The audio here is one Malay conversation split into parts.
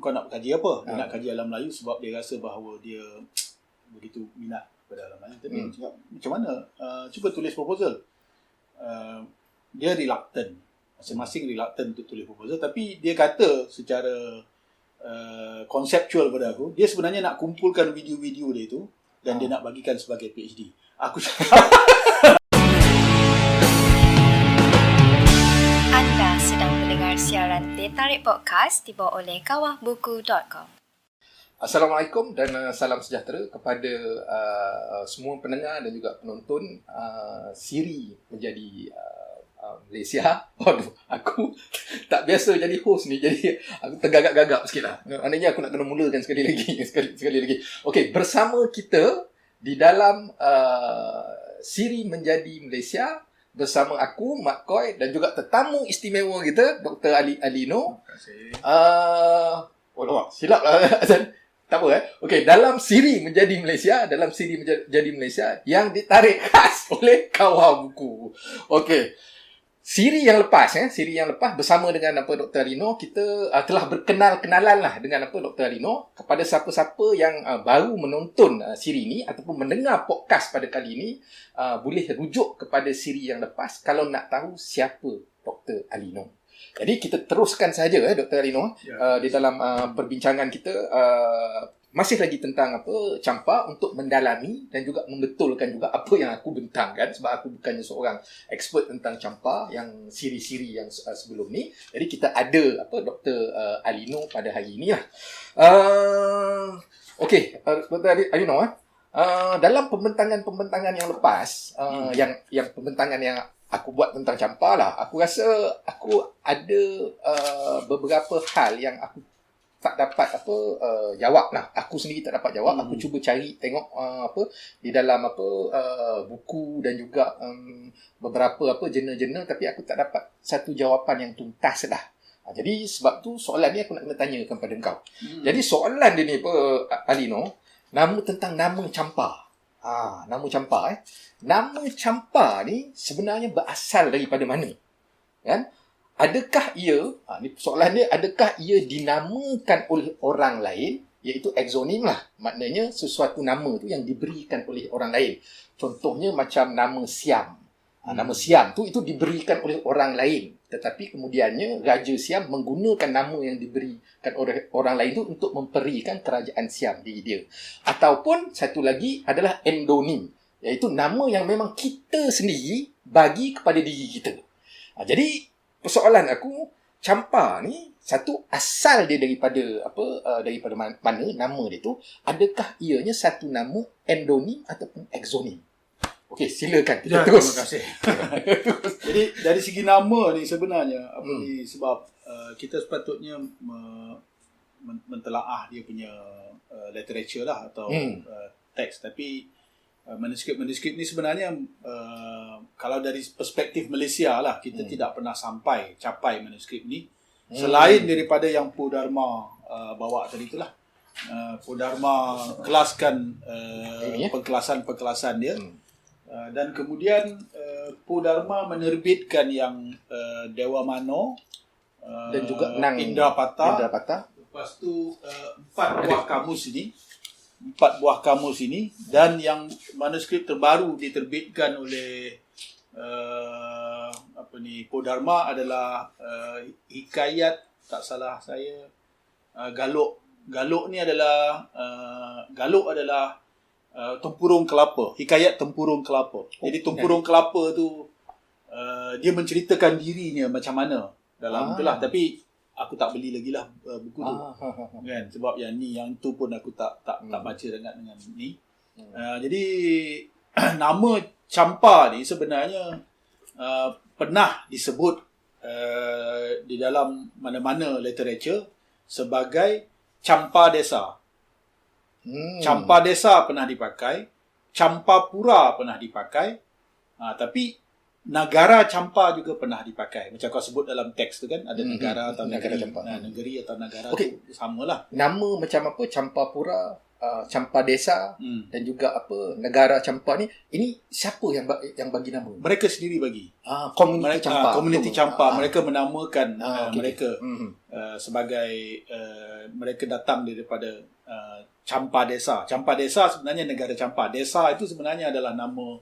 kau nak kaji apa? Dia nak kaji alam Melayu sebab dia rasa bahawa dia begitu minat pada alam Melayu. Tapi dia cakap, macam mana? Cuba tulis proposal. Dia reluctant. Masing-masing reluctant untuk tulis proposal. Tapi dia kata secara konseptual pada aku, dia sebenarnya nak kumpulkan video-video dia itu dan dia nak bagikan sebagai PhD. Aku cakap Anda sedang mendengar siaran Teh Tarik Podcast dibawa oleh kawahbuku.com. Assalamualaikum dan salam sejahtera kepada semua pendengar dan juga penonton siri menjadi Malaysia. Waduh, aku tak biasa jadi host ni, jadi aku tergagap-gagap sikit lah. Maknanya aku nak kena mulakan sekali lagi. sekali lagi. Okey, bersama kita di dalam siri menjadi Malaysia bersama aku, Mak Koi, dan juga tetamu istimewa kita, Dr. Alino. terima kasih. Silap lah. Tak apa Okey, dalam siri menjadi Malaysia, yang ditarik khas oleh Kawah Buku. Okey. Siri yang lepas bersama dengan Dr. Alino, kita telah berkenal-kenalan lah dengan Dr. Alino. Kepada siapa-siapa yang baru menonton siri ini ataupun mendengar podcast pada kali ini, boleh rujuk kepada siri yang lepas kalau nak tahu siapa Dr. Alino. Jadi kita teruskan saja Dr. Alino di dalam perbincangan kita masih lagi tentang campa untuk mendalami dan juga membetulkan juga apa yang aku bentangkan, sebab aku bukannya seorang expert tentang campa yang siri-siri yang sebelum ni. Jadi kita ada Dr. Alino pada hari ini lah. Okey, Dr. Alino dalam pembentangan yang lepas, yang pembentangan yang aku buat tentang campa lah, aku rasa aku ada beberapa hal yang aku tak dapat jawab lah. Aku sendiri tak dapat jawab. Aku cuba cari tengok di dalam buku dan juga beberapa jurnal-jurnal, tapi aku tak dapat satu jawapan yang tuntas lah. Jadi sebab tu soalan ni aku nak kena tanyakan pada kau. Jadi soalan dia ni Alino, tentang nama campa. Nama campa Nama campa ni sebenarnya berasal daripada mana? Kan? Adakah ia, ni soalan dia, adakah ia dinamakan oleh orang lain, iaitu exonym lah. Maknanya sesuatu nama tu yang diberikan oleh orang lain. Contohnya macam nama Siam. Nama Siam tu itu diberikan oleh orang lain. Tetapi kemudiannya Raja Siam menggunakan nama yang diberikan oleh orang lain tu untuk memperikan kerajaan Siam diri dia. Ataupun satu lagi adalah endonim, iaitu nama yang memang kita sendiri bagi kepada diri kita. Jadi persoalan aku, campa ni satu asal dia daripada daripada mana nama dia tu, adakah ianya satu nama endonim ataupun exonim? Okey, silakan kita terus. Terima kasih. Jadi dari segi nama ni sebenarnya sebab kita sepatutnya mentelaah dia punya literature lah atau teks, tapi manuskrip ni sebenarnya kalau dari perspektif Malaysia lah, kita tidak pernah capai manuskrip ni selain daripada yang Pu Dharma bawa tadi itulah. Pu Dharma kelaskan pengkelasan dia. Dan kemudian Pu Dharma menerbitkan yang Dewa Mano dan juga Indrapata. Lepas tu 4 buah kamus ini dan yang manuskrip terbaru diterbitkan oleh Pu Dharma adalah Hikayat, tak salah saya, Galuk. Galuk adalah Tempurung Kelapa. Hikayat Tempurung Kelapa. Jadi Tempurung Kelapa tu dia menceritakan dirinya macam mana dalam itulah, tapi aku tak beli lagi lah buku tu. Kan, sebab yang tu pun aku tak baca dengan ni. Jadi nama campa ni sebenarnya pernah disebut di dalam mana-mana literature sebagai campa desa. Campa desa pernah dipakai, campa pura pernah dipakai, tapi negara campa juga pernah dipakai. Macam kau sebut dalam teks tu kan, ada negara atau negeri. Negeri atau negara tu samalah. Nama macam apa? Campa pura, Campa Desa dan juga negara Campa ni, ini siapa yang bagi nama? Mereka sendiri bagi. Komuniti Campa. Komuniti Campa. Mereka menamakan mereka sebagai mereka datang daripada Campa Desa. Campa Desa sebenarnya negara Campa. Desa itu sebenarnya adalah nama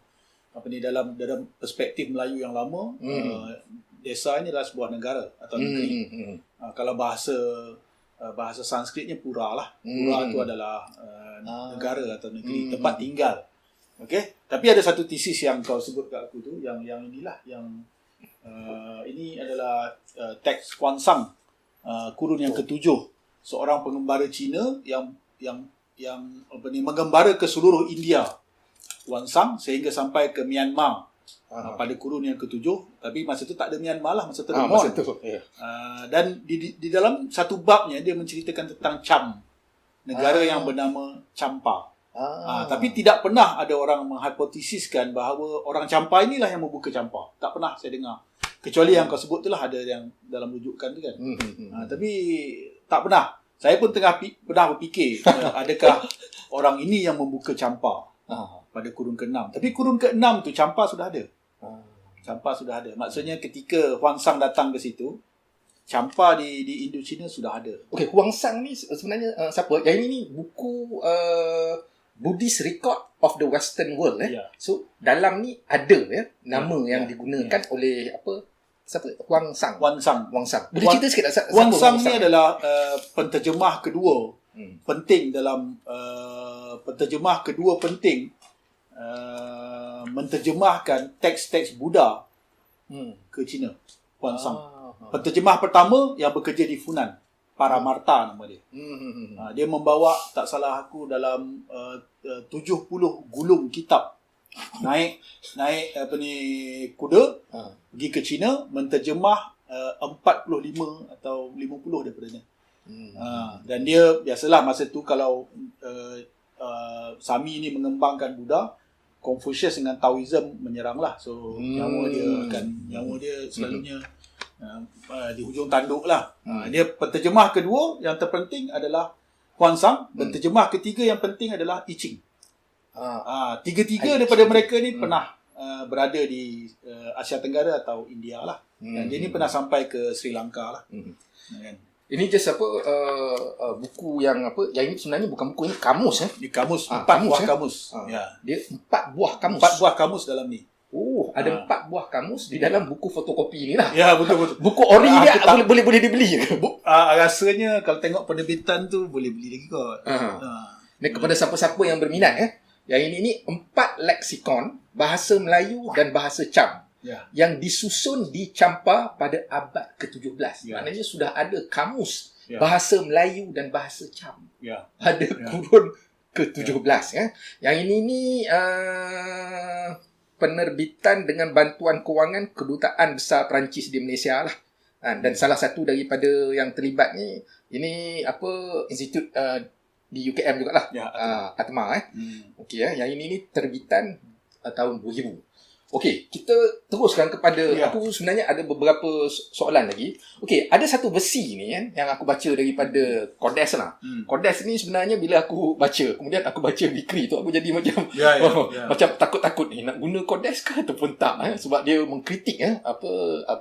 dalam perspektif Melayu yang lama. Desa ini adalah sebuah negara atau negeri. Kalau bahasa Sanskritnya pura lah. Pura itu adalah negara atau negeri, tempat tinggal. Okey. Tapi ada satu tesis yang kau sebut kat aku tu, yang inilah yang ini adalah teks Huangsang, kurun yang ketujuh, seorang pengembara Cina yang menggembara ke seluruh India, Huangsang, sehingga sampai ke Myanmar. Pada kurun yang ketujuh, tapi masa tu tak ada Myanmar lah, masa tu ada Mon. Dan di dalam satu babnya dia menceritakan tentang Cham, negara yang bernama Champa. Tapi tidak pernah ada orang menghipotesiskan bahawa orang Champa inilah yang membuka Champa. Tak pernah saya dengar. Kecuali yang kau sebut tu lah, ada yang dalam rujukan tu kan. Tapi tak pernah. Saya pun pernah berfikir adakah orang ini yang membuka Champa pada kurun ke-6. Tapi kurun ke-6 tu Champa sudah ada. Champa sudah ada. Maksudnya ketika Huangsang datang ke situ, Champa di Indochina sudah ada. Okey, Huangsang ni sebenarnya siapa? Yang ini buku Buddhist Record of the Western World. So dalam ni ada nama yang digunakan oleh siapa? Huangsang. Boleh cerita sikit tak? Huangsang ni adalah penterjemah kedua penting dalam penterjemah kedua penting menterjemahkan teks-teks Buddha ke Cina. Huangsang. Penterjemah pertama yang bekerja di Funan, Paramarta nama dia. Dia membawa, tak salah aku, dalam 70 gulung kitab. Naik kuda pergi ke China, menterjemah 45 atau 50 daripadanya. Dan dia biasalah masa tu kalau Sami ni mengembangkan Buddha, Confucius dengan Taoism menyeranglah. So nyawa dia selalunya di hujung tanduk lah. Dia penterjemah kedua yang terpenting adalah Huangsang. Penterjemah ketiga yang penting adalah I Ching. Tiga-tiga daripada mereka ni pernah berada di Asia Tenggara atau India lah. Dan dia ni pernah sampai ke Sri Lanka lah. Ini just buku yang ini sebenarnya bukan buku, ini kamus Di kamus, 4 buah kamus. Dia 4 buah kamus. 4 buah kamus dalam ni. Ada 4 buah kamus di dalam buku fotokopi ni lah. Ya, betul. Buku ori ni boleh dibeli ke? Rasanya kalau tengok penerbitan tu boleh beli lagi kot. Ni kepada siapa-siapa yang berminat yang ini 4 leksikon bahasa Melayu dan bahasa Cham. Yang disusun di Champa pada abad ke-17. Maknanya sudah ada kamus bahasa Melayu dan bahasa Cham pada kurun ke-17. Yang ini penerbitan dengan bantuan kewangan Kedutaan Besar Perancis di Malaysia lah. Dan salah satu daripada yang terlibat ni, ini institut di UKM jugalah. Atma. Okey, yang ini terbitan tahun 2000. Okey, kita teruskan kepada aku sebenarnya ada beberapa soalan lagi. Okey, ada satu versi ni yang aku baca daripada Kodes lah. Kodes ni sebenarnya bila aku baca, kemudian aku baca Bikri tu, aku jadi macam macam takut-takut ni nak guna Kodes ke ataupun tak, sebab dia mengkritik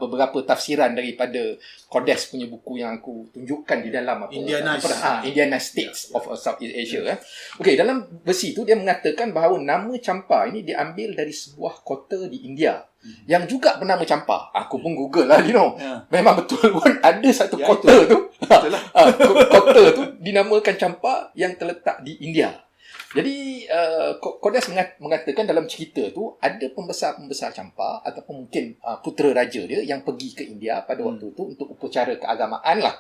beberapa tafsiran daripada Kodes punya buku yang aku tunjukkan di dalam Indiana States of Southeast Asia. Okey, dalam versi tu dia mengatakan bahawa nama Champa ini diambil dari sebuah kota di India yang juga bernama Champa. Aku pun Google lah, memang betul pun ada satu kota tu. Kota tu dinamakan Champa yang terletak di India. Jadi Kodes mengatakan dalam cerita tu ada pembesar-pembesar Champa ataupun mungkin putera raja dia yang pergi ke India pada waktu tu untuk upacara keagamaan lah.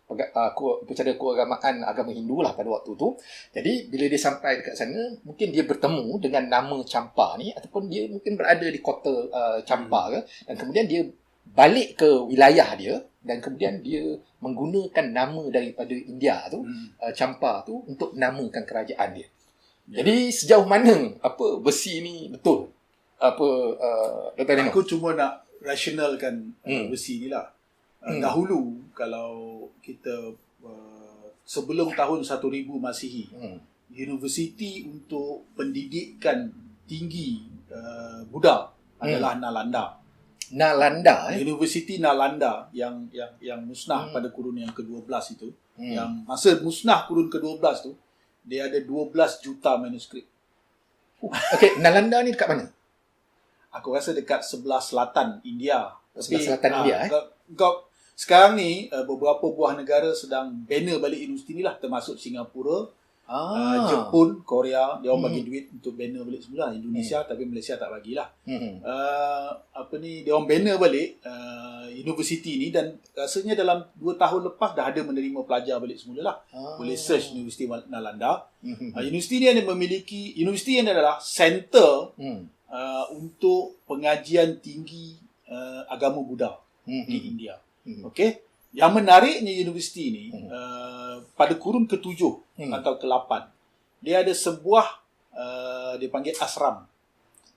Upacara keagamaan agama Hindu lah pada waktu tu. Jadi bila dia sampai dekat sana, mungkin dia bertemu dengan nama Champa ni, ataupun dia mungkin berada di kota Champa ke, dan kemudian dia balik ke wilayah dia dan kemudian dia menggunakan nama daripada India tu, Champa tu, untuk namakan kerajaan dia. Jadi sejauh mana versi ni betul? Dr. Lino? Aku cuma nak rasionalkan versi ni lah. Dahulu kalau kita sebelum tahun 1000 Masihi. Universiti untuk pendidikan tinggi Buddha adalah Nalanda. Nalanda Universiti Nalanda yang musnah pada kurun yang ke-12 itu. Yang masa musnah kurun ke-12 tu, dia ada 12 juta manuskrip. Okey, Nalanda ni dekat mana? Aku rasa dekat sebelah selatan India. Sebelah selatan India, sekarang ni beberapa buah negara sedang banner balik universiti ni lah, termasuk Singapura, Jepun, Korea. Dia orang bagi duit untuk banner balik semula. Indonesia tapi Malaysia tak bagilah. Dia orang banner balik universiti ni, dan rasanya dalam 2 tahun lepas dah ada menerima pelajar balik semula lah. Boleh search Universiti Nalanda. Universiti ni ada memiliki, universiti ini adalah center untuk pengajian tinggi agama Buddha di India. Okey. Yang menariknya universiti ni pada kurun ke-7 atau ke-8, dia ada sebuah dia panggil asram.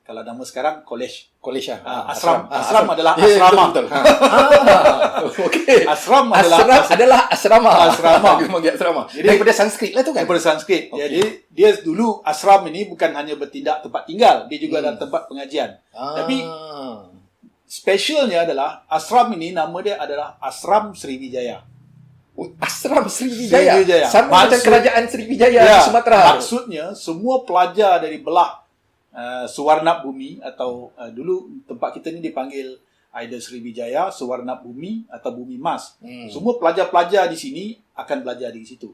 Kalau nama sekarang college. Asram. Asram adalah asrama. Betul. Okey. Asram adalah asrama. Asrama. Dia panggil asrama. Jadi daripada Sanskrit lah tu kan? Daripada Sanskrit. Okay. Jadi dia dulu asram ini bukan hanya bertindak tempat tinggal, dia juga ada tempat pengajian. Tapi specialnya adalah asram ini, nama dia adalah Asram Sriwijaya. Asram Sriwijaya. Sriwijaya. Sama macam kerajaan Sriwijaya di Sumatera. Maksudnya semua pelajar dari belah Suwarnab Bumi, atau dulu tempat kita ni dipanggil either Sriwijaya, Suwarnab Bumi atau Bumi Mas. Semua pelajar-pelajar di sini akan belajar di situ.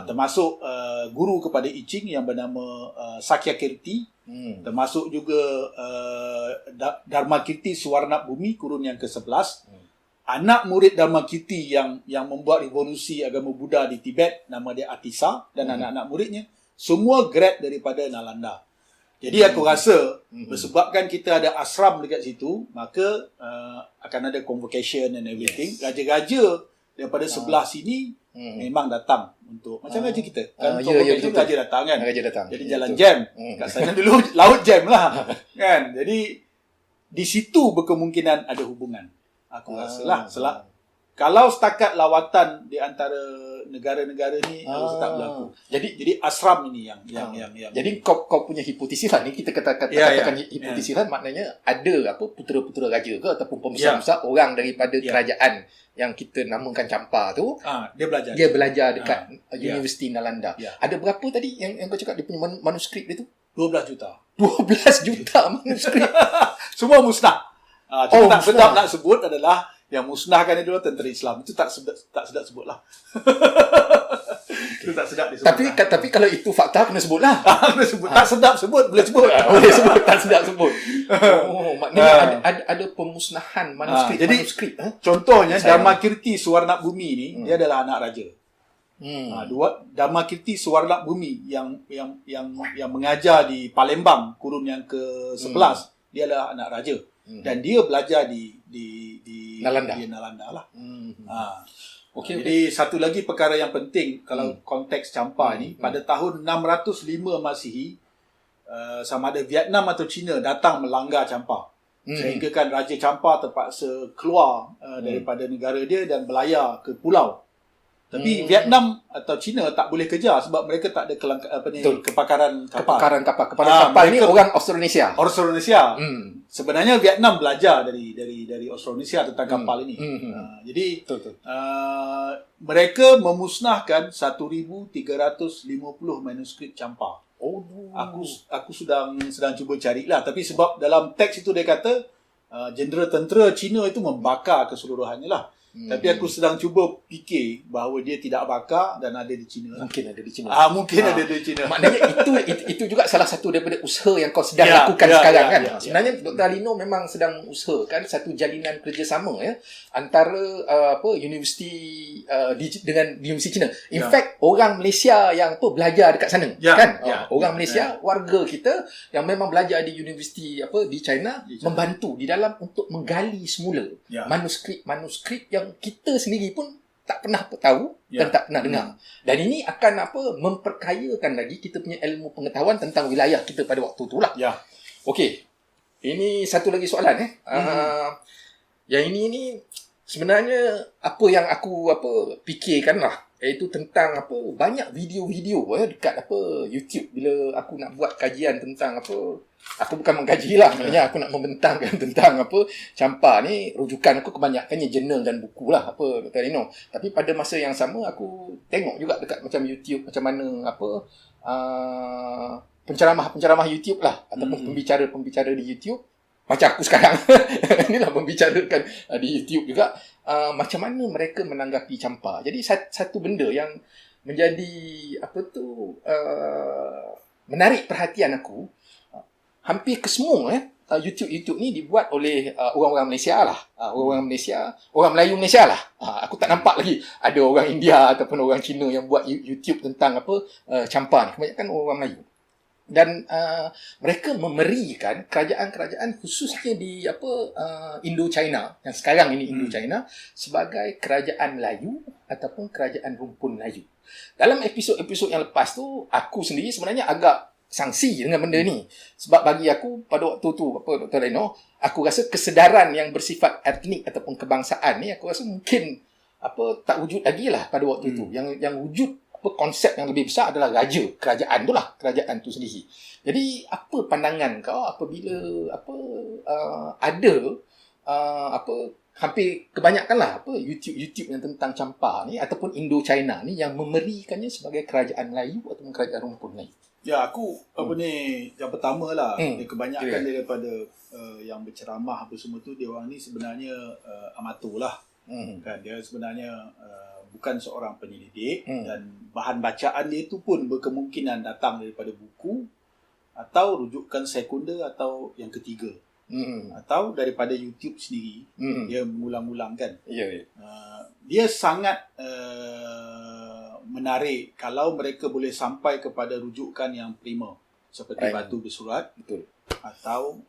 Termasuk guru kepada I Ching yang bernama Sakyakirti. Termasuk juga Dharmakirti Suwarnab Bumi kurun yang ke-11. Anak murid Dharmakirti yang membuat revolusi agama Buddha di Tibet, nama dia Atisa, dan anak-anak muridnya semua grad daripada Nalanda. Jadi aku rasa bersebabkan kita ada asram dekat situ, maka akan ada convocation and everything. Raja-raja daripada sebelah sini memang datang untuk macam raja kita. Kan convocation raja datang kan. Raja datang. Jadi jalan jam. Kat sana dulu laut jam lah. Kan? Jadi di situ berkemungkinan ada hubungan. Aku rasa lah. Kalau setakat lawatan di antara negara-negara ni tak berlaku. Jadi asram ini yang Jadi kau punya hipotesis lah ni, kita katakan hipotesis lah, maknanya ada putera-putera raja ke ataupun pembesar-besar orang daripada kerajaan yang kita namakan Champa tu, dia belajar dekat Universiti Nalanda. Ada berapa tadi yang kau cakap dia punya manuskrip dia tu? 12 juta. 12 juta manuskrip. Semua musnah. Cuma tak sedap nak sebut adalah yang musnahkan itu adalah tentera Islam. Itu tak sedap sebut lah. Itu tak sedap disebut. Tapi kalau itu fakta kena sebut lah. Kena sebut. Tak sedap sebut, boleh sebut. Boleh sebut, tak sedap sebut. Maknanya ada pemusnahan manuskrip. Contohnya Dharmakirti Suwarnab Bumi ni, dia adalah anak raja. Dharmakirti Suwarnab Bumi yang mengajar di Palembang kurun yang ke-11, dia adalah anak raja. Dan dia belajar di Nalanda lah. Jadi satu lagi perkara yang penting kalau konteks Champa ni, pada tahun 605 Masihi, sama ada Vietnam atau China datang melanggar Champa. Sehingga kan Raja Champa terpaksa keluar daripada negara dia dan belayar ke pulau. Tapi Vietnam atau China tak boleh kejar sebab mereka tak ada kepakaran kapal. Kapal ni orang Austronesia. Sebenarnya Vietnam belajar dari Austronesia tentang kapal ini. Jadi mereka memusnahkan 1,350 manuskrip Champa. Aku sedang cuba carilah, tapi sebab dalam teks itu dia kata jendera tentera Cina itu membakar keseluruhannya lah. Tapi aku sedang cuba fikir bahawa dia tidak bakar dan ada di China. Mungkin ada di China. Ada di China. Maknanya itu juga salah satu daripada usaha yang kau sedang lakukan sekarang kan. Sebenarnya Dr. Alino memang sedang usahakan satu jalinan kerjasama antara universiti dengan universiti China. In fact, orang Malaysia yang belajar dekat sana kan. Orang Malaysia, warga kita yang memang belajar di universiti di China membantu di dalam untuk menggali semula manuskrip yang kita sendiri pun tak pernah tahu dan tak pernah dengar. Dan ini akan memperkayakan lagi kita punya ilmu pengetahuan tentang wilayah kita pada waktu tu lah. Okey. Ini satu lagi soalan Yang ini sebenarnya apa yang aku fikirkan lah iaitu tentang apa, banyak video-video dekat apa YouTube. Bila aku nak buat kajian tentang apa, aku bukan mengkaji lah, maknanya aku nak membentangkan tentang apa campa ni, rujukan aku kebanyakannya jurnal dan buku lah apa, Dr. Lino. Tapi pada masa yang sama aku tengok juga dekat macam YouTube, macam mana apa penceramah-penceramah YouTube lah, ataupun pembicara-pembicara di YouTube macam aku sekarang inilah membicarakan di YouTube juga, macam mana mereka menanggapi campa. Jadi satu benda yang menjadi apa tu menarik perhatian aku, hampir kesemua YouTube ni dibuat oleh orang-orang Malaysia lah. Orang Melayu Malaysia lah. Aku tak nampak lagi ada orang India ataupun orang Cina yang buat YouTube tentang apa campa ni. Kebanyakan orang Melayu. Dan mereka memerikan kerajaan-kerajaan khususnya di Indo-China, yang sekarang ini Indo-China, sebagai kerajaan Melayu ataupun kerajaan rumpun Melayu. Dalam episod-episod yang lepas tu, aku sendiri sebenarnya agak sangsi dengan benda ni. Sebab bagi aku pada waktu tu, Dr. Leno, aku rasa kesedaran yang bersifat etnik ataupun kebangsaan ni, aku rasa mungkin tak wujud lagi lah pada waktu tu. Yang wujud konsep yang lebih besar adalah raja, kerajaan tu lah, kerajaan tu sendiri. Jadi apa pandangan kau apabila ada hampir kebanyakan lah YouTube yang tentang campa ni ataupun Indo-China ni yang memerikannya sebagai kerajaan Melayu ataupun kerajaan rumpun Melayu? Ya, aku yang pertama lah, kebanyakan daripada yang berceramah apa semua tu, dia orang ni sebenarnya amatur lah. Kan, dia sebenarnya bukan seorang penyelidik, dan bahan bacaan dia tu pun berkemungkinan datang daripada buku atau rujukan sekunder atau yang ketiga, atau daripada YouTube sendiri. Dia mengulang-ulang kan. Dia sangat menarik kalau mereka boleh sampai kepada rujukan yang prima seperti batu bersurat. Betul. Atau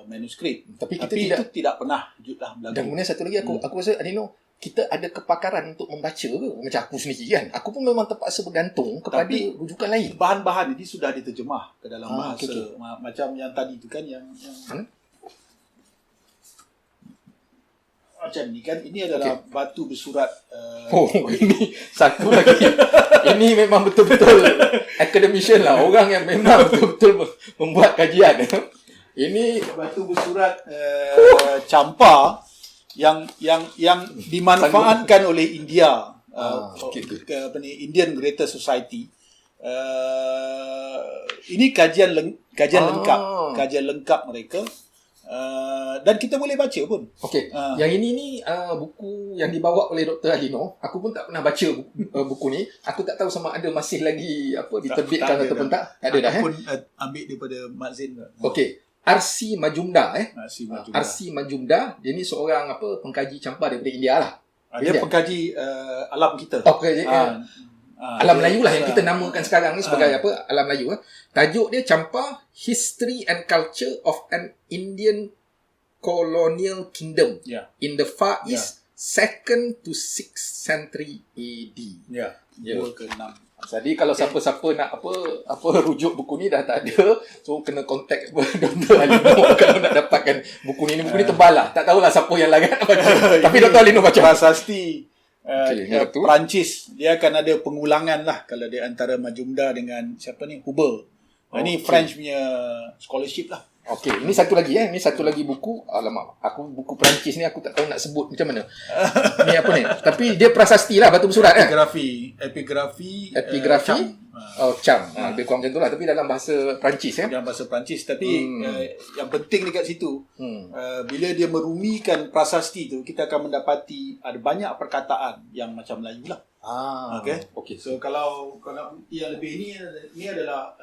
manuskrip. Tapi itu tidak pernah wujudlah berlaku. Dan kemudian satu lagi aku rasa, Adino, kita ada kepakaran untuk membaca ke? Macam aku sendiri kan, aku pun memang terpaksa bergantung kepada rujukan lain. Bahan-bahan ini sudah diterjemah ke dalam bahasa. Macam yang tadi tu kan, yang macam ni kan, ini adalah batu bersurat. Ini satu lagi. Ini memang betul-betul academician lah, orang yang memang betul-betul membuat kajian. Ini batu bersurat campa yang dimanfaatkan oleh India, Indian Greater Society. Ini kajian lengkap mereka, dan kita boleh baca pun. Yang ini ni buku yang dibawa oleh Dr. Adino. Aku pun tak pernah baca buku ni. Aku tak tahu sama ada masih lagi diterbitkan ataupun tak. Tak ada dah. Aku pun ambil daripada Mak Zain. R.C. Majumdar. R.C. Majumdar. Dia ni seorang pengkaji campa daripada India lah. Dia pengkaji alam kita. Alam Melayu lah yang kita namakan sekarang ni sebagai alam Melayu. Tajuk dia Campa, History and Culture of an Indian Colonial Kingdom in the Far East, 2nd to 6th century AD. 2 ke 6. Jadi kalau siapa-siapa nak rujuk buku ni dah tak ada, so kena contact Dr. Alino kalau nak dapatkan buku ni. Buku ni tebal lah, tak tahulah siapa yang larat nak baca. Tapi Dr. Alino baca. Prasasti Perancis, dia akan ada pengulangan lah kalau dia antara Majumdar dengan siapa ni, Huber. Ini French punya scholarship lah. Ini satu lagi Ini satu lagi buku. Alamak, aku buku Perancis ni aku tak tahu nak sebut macam mana. Ni apa ni? Tapi dia prasasti lah, batu bersurat kan? Epigrafi. Cham. Lebih kurang macam tu lah. Tapi dalam bahasa Perancis dalam bahasa Perancis. Tapi yang penting dekat situ, bila dia merumikan prasasti tu, kita akan mendapati ada banyak perkataan yang macam Melayu lah. So kalau yang lebih ni adalah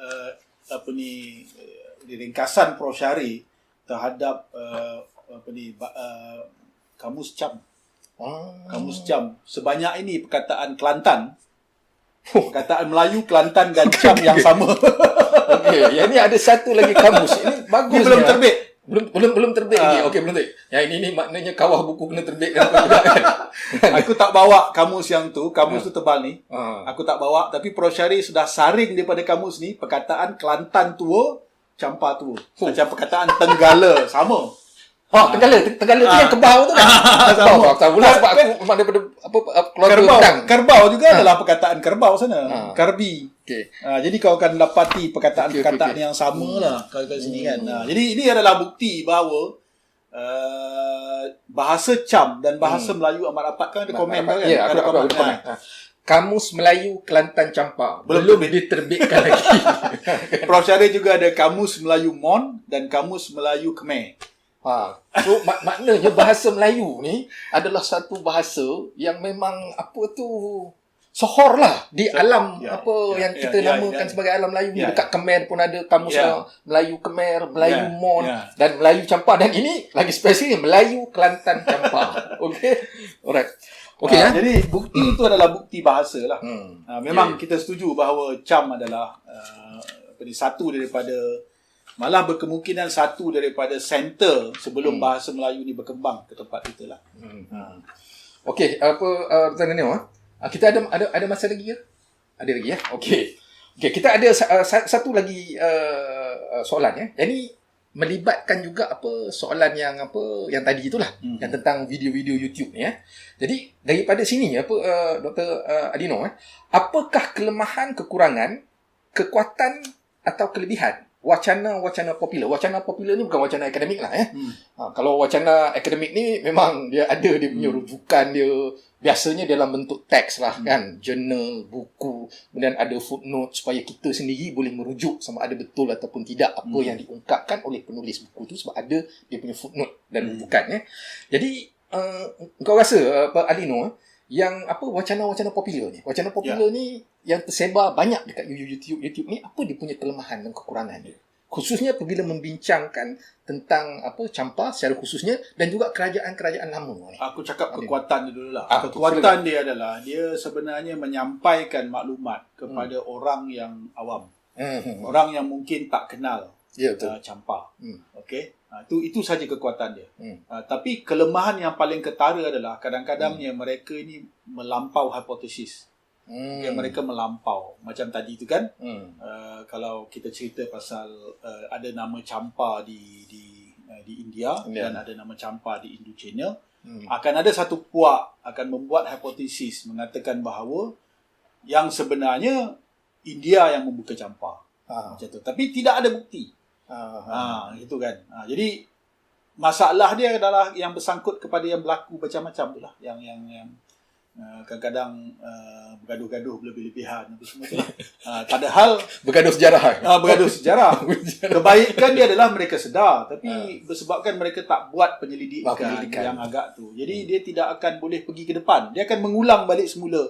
ringkasan prosyari terhadap kamus Cham. Kamus Cham. Sebanyak ini perkataan Kelantan. Perkataan Melayu, Kelantan dan Cham yang sama. Yang ni ada satu lagi kamus. Ini bagus. Ini belum terbit. Belum terbit lagi. Belum terbit. Yang ini maknanya kawah buku kena terbit kan. Aku tak bawa kamus yang tu. Kamus tu tebal ni. Aku tak bawa. Tapi prosyari sudah saring daripada kamus ni perkataan Kelantan tua, Campa tua. Macam perkataan Tenggala sama. Tenggala tu yang kerbau tu kan. Tahu pula sebab aku memang daripada keluarga Kerbau juga adalah perkataan kerbau sana. Karbi. Okey. Jadi kau akan dapati perkataan-perkataan yang sama lah kalau kat sini kan. Jadi ini adalah bukti bahawa bahasa Cham dan bahasa Melayu amat rapat kan ada komen kan? Ya, aku ada komen. Kamus Melayu Kelantan Champa belum diterbitkan lagi. Prof Syarif juga ada Kamus Melayu Mon dan Kamus Melayu Khmer. So maknanya bahasa Melayu ni adalah satu bahasa yang memang sohor lah di alam yang kita namakan sebagai alam Melayu. Dekat Khmer pun ada kamus Melayu Khmer, Melayu Mon dan Melayu Champa, dan ini lagi spesifik Melayu Kelantan Champa. Okey. Alright. Okey jadi bukti itu adalah bukti bahasa lah. Memang kita setuju bahawa Cham adalah satu daripada, malah berkemungkinan satu daripada center sebelum bahasa Melayu ni berkembang ke tempat kita lah. Okey, Tuan Daniel, kita ada masa lagi ke? Ada lagi ya? Okey, kita ada satu lagi soalan ya. Jadi melibatkan juga soalan yang tadi itulah, yang tentang video-video YouTube ni ya. Jadi daripada sini Dr. Adino, apakah kelemahan, kekurangan, kekuatan atau kelebihan wacana popular? Wacana popular ni bukan wacana akademik lah ya. Kalau wacana akademik ni memang dia ada dia punya rujukan dia, biasanya dalam bentuk teks lah kan, jurnal, buku, kemudian ada footnote supaya kita sendiri boleh merujuk sama ada betul ataupun tidak apa yang diungkapkan oleh penulis buku tu, sebab ada dia punya footnote dan rujukan ya. Jadi kau rasa Alino, yang wacana-wacana popular ni, ni yang tersebar banyak dekat YouTube ni, apa dia punya kelemahan dan kekurangan dia? Khususnya apabila membincangkan tentang Champa secara khususnya dan juga kerajaan-kerajaan lama ni. Aku cakap kekuatan dia dulu lah. Kekuatan dia adalah dia sebenarnya menyampaikan maklumat kepada orang yang awam. Orang yang mungkin tak kenal Champa. Okey. Itu saja kekuatan dia. Tapi kelemahan yang paling ketara adalah kadang-kadangnya mereka ini melampau hipotesis. Mereka melampau macam tadi tu kan. Kalau kita cerita pasal ada nama Champa di India dan ada nama Champa di Indochina, akan ada satu puak akan membuat hipotesis mengatakan bahawa yang sebenarnya India yang membuka Champa. Macam tu. Tapi tidak ada bukti. Itu kan. Jadi masalah dia adalah yang bersangkut kepada yang berlaku macam-macam tu lah, yang kadang-kadang bergaduh-gaduh berlebih-lebihan apa semua tu lah. Padahal bergaduh sejarah. Kebaikan dia adalah mereka sedar, tapi bersebabkan mereka tak buat penyelidikan yang agak tu, jadi dia tidak akan boleh pergi ke depan, dia akan mengulang balik semula.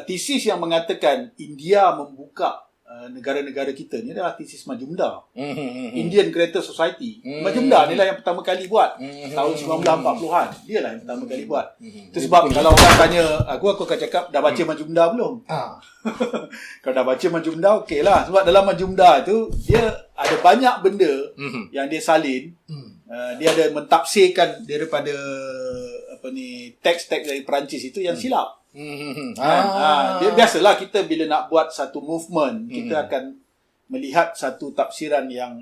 Tesis yang mengatakan India membuka negara-negara kita ni adalah tesis Majumdar. Indian Creator Society. Majumdar ni lah yang pertama kali buat. Tahun 1940-an. Dia lah yang pertama kali buat. Itu sebab kalau orang tanya aku akan cakap, dah baca Majumdar belum? Kalau dah baca Majumdar, okey lah. Sebab dalam Majumdar tu dia ada banyak benda yang dia salin. Dia ada mentafsirkan daripada teks-teks dari Perancis itu yang silap. Dia biasalah kita bila nak buat satu movement, kita akan melihat satu tafsiran yang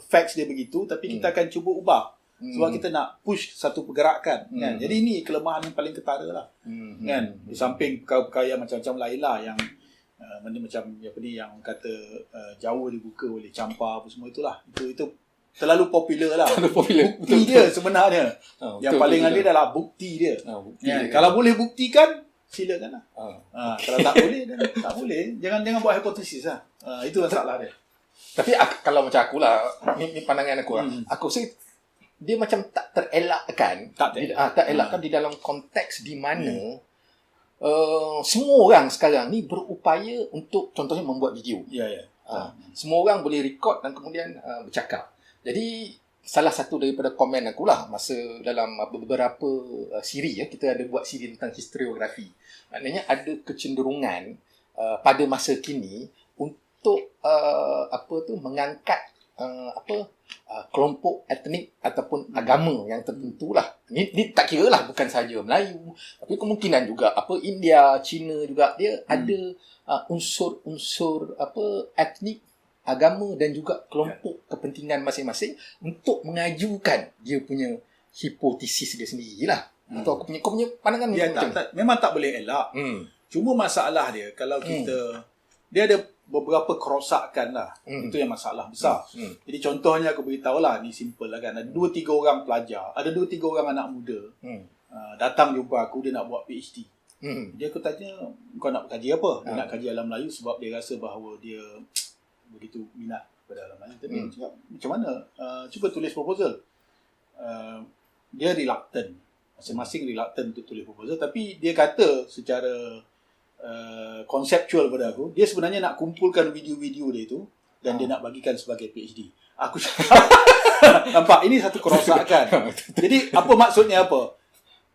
facts dia begitu, tapi kita akan cuba ubah sebab kita nak push satu pergerakan kan. Jadi ini kelemahan yang paling ketara lah kan. Di samping perkara-perkara macam-macam lain lah yang macam yang kata jauh dibuka oleh Champa apa semua itulah, itu terlalu popular lah. Bukti dia sebenarnya. Yang paling ada adalah bukti dia. Kalau boleh buktikan, silakan lah. Kalau tak boleh, dan tak boleh. Jangan buat hipotesis lah. Itu masalah dia. Tapi kalau macam aku lah, ni pandangan aku lah. Aku rasa dia macam tak terelakkan. Tak elakkan di dalam konteks di mana semua orang sekarang ni berupaya untuk contohnya membuat video. Semua orang boleh record dan kemudian bercakap. Jadi salah satu daripada komen aku lah masa dalam beberapa siri kita ada buat siri tentang historiografi. Maknanya ada kecenderungan pada masa kini untuk mengangkat kelompok etnik ataupun agama yang tertentu lah. Ni tak kira lah bukan sahaja Melayu, tapi kemungkinan juga India, Cina juga dia ada unsur-unsur etnik agama dan juga kelompok kepentingan masing-masing untuk mengajukan dia punya hipotesis dia sendirilah. Atau kau punya pandangan Dia macam memang tak boleh elak. Cuma masalah dia kalau kita dia ada beberapa kerosakan lah. Itu yang masalah besar. Jadi contohnya aku beritahu lah, ni simple lah kan. Ada 2-3 orang pelajar, ada 2-3 orang anak muda datang jumpa aku, dia nak buat PhD. Dia aku tanya, kau nak kaji apa? Dia nak kaji alam Melayu sebab dia rasa bahawa dia begitu minat pada alam Melayu. Tapi cakap, macam mana? Cuba tulis proposal. Dia reluctant. Masing-masing reluctant untuk tulis proposal. Tapi dia kata secara konseptual pada aku, dia sebenarnya nak kumpulkan video-video dia tu dan dia nak bagikan sebagai PhD. Aku cakap, nampak, ini satu kerosakan. Jadi apa maksudnya apa?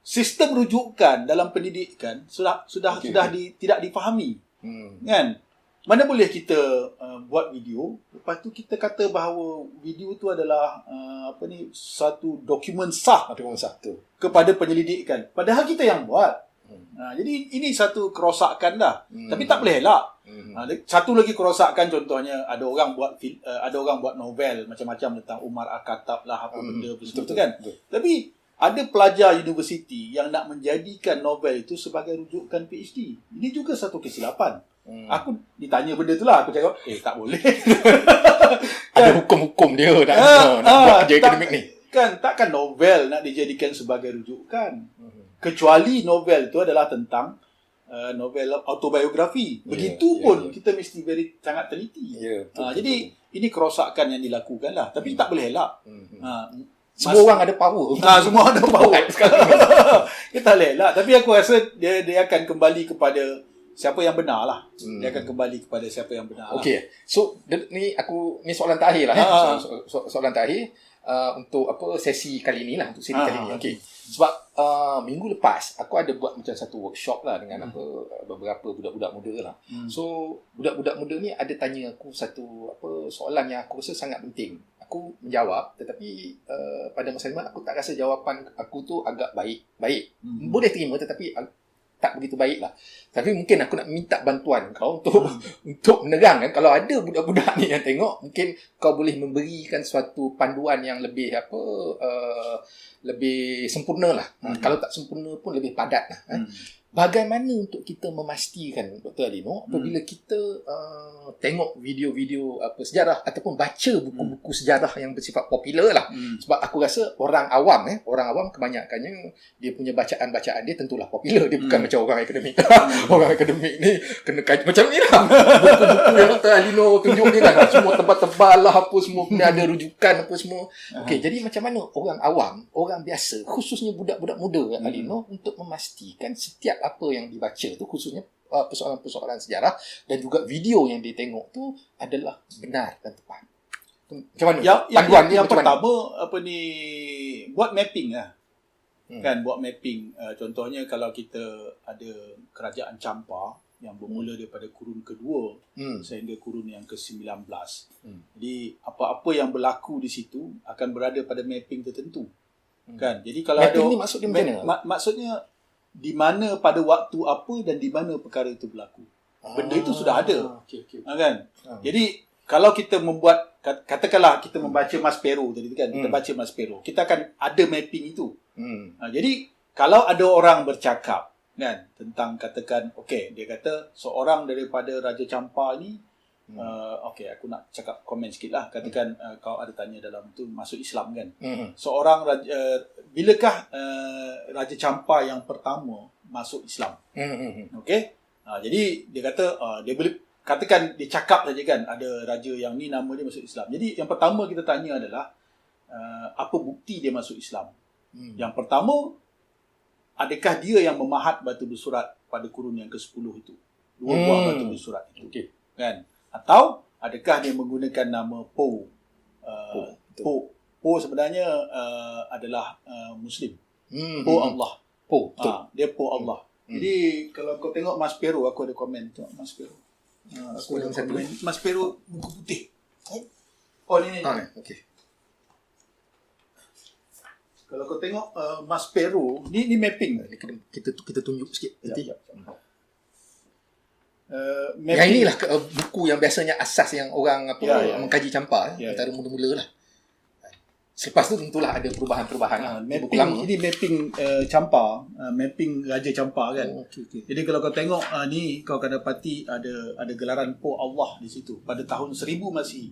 Sistem rujukan dalam pendidikan sudah tidak difahami. Kan? Mana boleh kita buat video, lepas tu kita kata bahawa video tu adalah satu dokumen sah kepada penyelidikan. Padahal kita yang buat. Jadi ini satu kerosakan dah. Tapi tak boleh elak. Satu lagi kerosakan, contohnya ada orang buat novel macam-macam tentang Umar Al-Khattab lah, apa benda betul kan. Tapi ada pelajar universiti yang nak menjadikan novel itu sebagai rujukan PhD. Ini juga satu kesilapan. Aku ditanya benda tu lah, aku cakap tak boleh. Ada hukum-hukum dia nak buat kerja akademik ni. Kan takkan novel nak dijadikan sebagai rujukan. Kecuali novel itu adalah tentang novel autobiografi. Begitupun kita mesti sangat teliti. Jadi ini kerosakan yang dilakukan lah. Tapi tak boleh elak. Semua orang ada power. Semua ada power. Kita boleh elak. Tapi aku rasa dia akan kembali kepada siapa yang benar lah. Dia akan kembali kepada siapa yang benar. Okay. So ni soalan terakhir lah. Soalan terakhir untuk sesi kali ni lah, untuk siri kali ni. Okay. Sebab minggu lepas aku ada buat macam satu workshop lah dengan beberapa budak-budak muda lah. So budak-budak muda ni ada tanya aku satu soalan yang aku rasa sangat penting. Aku menjawab, tetapi pada masa ini aku tak rasa jawapan aku tu agak baik. Boleh terima tetapi tak begitu baik lah. Tapi mungkin aku nak minta bantuan kau untuk menerang kan. Kalau ada budak-budak ni yang tengok, mungkin kau boleh memberikan suatu panduan yang lebih lebih sempurna lah. Kalau tak sempurna pun lebih padat lah. Bagaimana untuk kita memastikan, Dr. Alino, apabila kita tengok video-video sejarah ataupun baca buku-buku sejarah yang bersifat popular lah. Sebab aku rasa orang awam kebanyakannya dia punya bacaan-bacaan dia tentulah popular. Dia bukan macam orang akademik. Orang akademik ni kena kaji macam ni lah. Buku-buku yang Dr. Alino tunjuk ni kan, semua tebal-tebal lah, apa semua punya ada rujukan apa semua. Okey, jadi macam mana orang awam, orang biasa, khususnya budak-budak muda Alino, untuk memastikan setiap apa yang dibaca tu, khususnya persoalan-persoalan sejarah dan juga video yang dia tengok tu adalah benar dan tepat. Macam mana? Yang pertama buat mapping lah. Kan, buat mapping. Contohnya kalau kita ada kerajaan Champa yang bermula daripada kurun kedua sehingga kurun yang ke-19. Jadi apa-apa yang berlaku di situ akan berada pada mapping tertentu. Kan? Jadi kalau mapping ni maksudnya macam mana? Maksudnya di mana pada waktu apa dan di mana perkara itu berlaku. Benda itu sudah ada. Kan? Jadi kalau kita membuat, katakanlah kita membaca Maspero tadi kan, kita baca Maspero, kita akan ada mapping itu. Jadi kalau ada orang bercakap kan tentang, katakan dia kata seorang daripada Raja Champa ni aku nak cakap komen sikit lah. Katakan kau ada tanya dalam tu masuk Islam kan. Seorang bilakah Raja Champa yang pertama masuk Islam? Jadi dia kata dia boleh katakan, dia cakap saja kan ada raja yang ni nama dia masuk Islam. Jadi yang pertama kita tanya adalah apa bukti dia masuk Islam? Yang pertama, adakah dia yang memahat batu bersurat pada kurun yang ke-10 itu? 2 buah batu bersurat itu. Kan? Atau adakah dia menggunakan nama Po? Po sebenarnya adalah Muslim. Po Allah. Dia Po Allah. Jadi kalau kau tengok Maspero, aku ada komen. Tengok Maspero. Aku ada komen. Maspero buku putih. Ni. Okey. Kalau kau tengok Maspero, ni mapping. Kita tunjuk sikit nanti. Yang inilah buku yang biasanya asas yang orang mengkaji campa antara mula-mula lah. Selepas tu tentulah ada perubahan-perubahan. Mapping, buku lama. ini mapping campa, mapping Raja Campa kan. Okay. Jadi kalau kau tengok ni kau akan dapati ada gelaran Po Allah di situ pada tahun 1000 Masihi.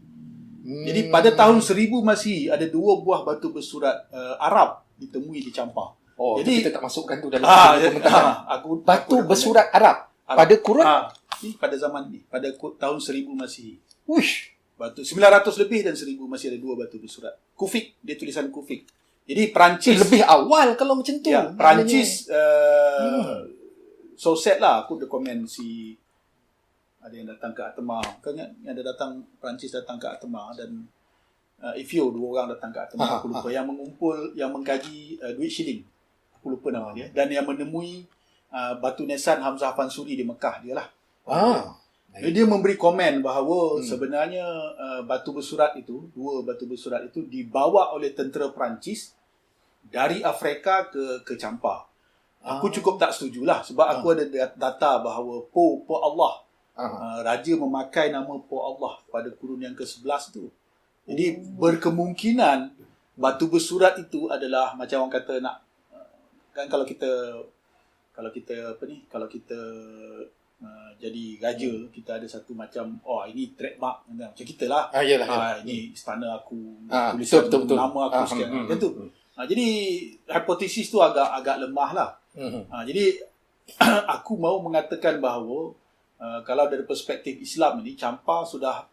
Jadi pada tahun 1000 Masihi ada 2 buah batu bersurat Arab ditemui di Campa. Jadi kita tak masukkan tu dalam pementahan. Batu bersurat Arab pada Quran pada zaman ni, pada tahun 1000 Masihi. Uish. Batu 900 lebih dan 1000 masih ada 2 batu bersurat. Kufik, dia tulisan Kufik. Jadi Perancis lebih awal kalau macam tu. Ya, Perancis so sad lah aku ada komen ada yang datang ke Atema. Kau ingat ada datang Perancis datang ke Atema dan Ifio 2 orang datang ke Atema, aku lupa, yang mengumpul, yang mengkaji duit shilling. Aku lupa nama dia, dan yang menemui batu nisan Hamzah Fansuri di Mekah dia lah. Dia memberi komen bahawa sebenarnya batu bersurat itu, 2 batu bersurat itu dibawa oleh tentera Perancis dari Afrika ke Campa. Aku cukup tak setujulah sebab aku ada data bahawa Po Allah, raja memakai nama Po Allah pada kurun yang ke-11 tu. Jadi berkemungkinan batu bersurat itu adalah macam orang kata kan kalau kita jadi raja, kita ada satu macam ini trademark macam kita lah. Ini istana aku, tulisan betul. Nama aku sekian macam tu. Jadi hipotesis tu agak lemah lah. Jadi aku mahu mengatakan bahawa kalau dari perspektif Islam ini, Campa sudah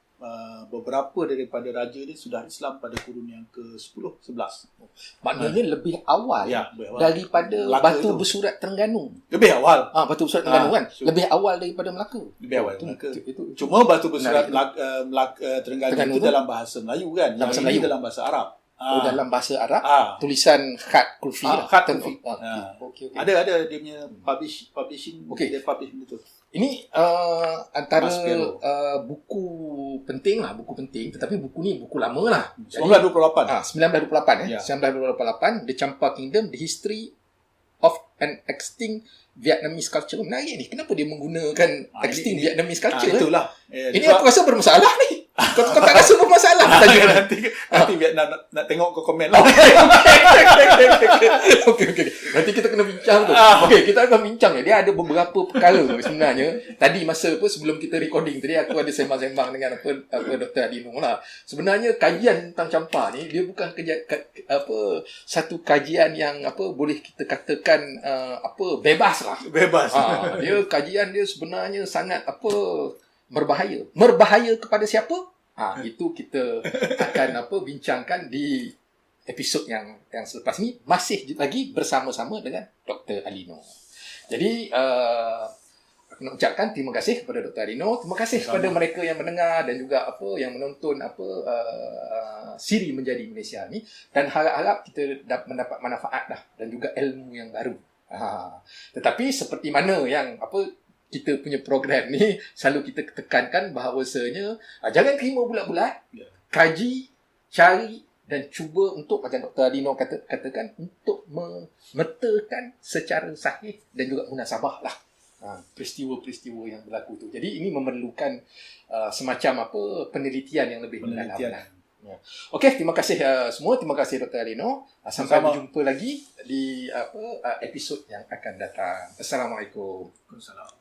beberapa daripada raja dia sudah Islam pada kurun yang ke-10, 11. Maknanya lebih awal daripada batu bersurat Terengganu. Lebih awal. Batu bersurat Terengganu kan? Lebih awal daripada Melaka. Lebih awal Melaka. Cuma batu bersurat Terengganu itu dalam bahasa Melayu kan? Dalam bahasa Melayu. Dalam bahasa Arab. Dalam bahasa Arab, tulisan khat kulfi lah. Khat kulfi. Okay. Ada dia punya publishing. Dia publish betul. Ini antara buku penting, tetapi buku ni buku lama lah. 1928. 1928 1928, The Champa Kingdom, The History of an Extinct Vietnamese Culture. Menarik ni, kenapa dia menggunakan extinct Vietnamese culture? Itulah. Ini aku rasa bermasalah ni. Kau tak rasa bermasalah? Nanti Vietnam nak tengok kau komen lah. Okay. Nanti kita kena bincang tu. Kita akan bincang. Dia ada beberapa perkara sebenarnya. Tadi masa sebelum kita recording tadi, aku ada sembang-sembang dengan Dr. Adino lah. Sebenarnya kajian tentang Campa ni dia bukan satu kajian yang boleh kita katakan bebas lah. Dia kajian dia sebenarnya sangat berbahaya. Berbahaya kepada siapa? Itu kita akan bincangkan di episod yang selepas ni, masih lagi bersama-sama dengan Dr. Alino. Jadi aku nak ucapkan terima kasih kepada Dr. Alino, terima kasih kepada mereka yang mendengar dan juga yang menonton siri Menjadi Malaysia ni, dan harap-harap kita mendapat manfaat dan juga ilmu yang baru. Tetapi seperti mana yang kita punya program ni selalu kita tekankan bahawasanya jangan terima bulat-bulat, kaji, cari dan cuba untuk macam Dr. Adino katakan untuk memetakan secara sahih dan juga munasabah lah peristiwa-peristiwa yang berlaku tu. Jadi ini memerlukan semacam penelitian yang lebih mendalam lah. Okey, terima kasih semua. Terima kasih Dr. Alino. Sampai berjumpa lagi di episod yang akan datang. Assalamualaikum. Waalaikumsalam.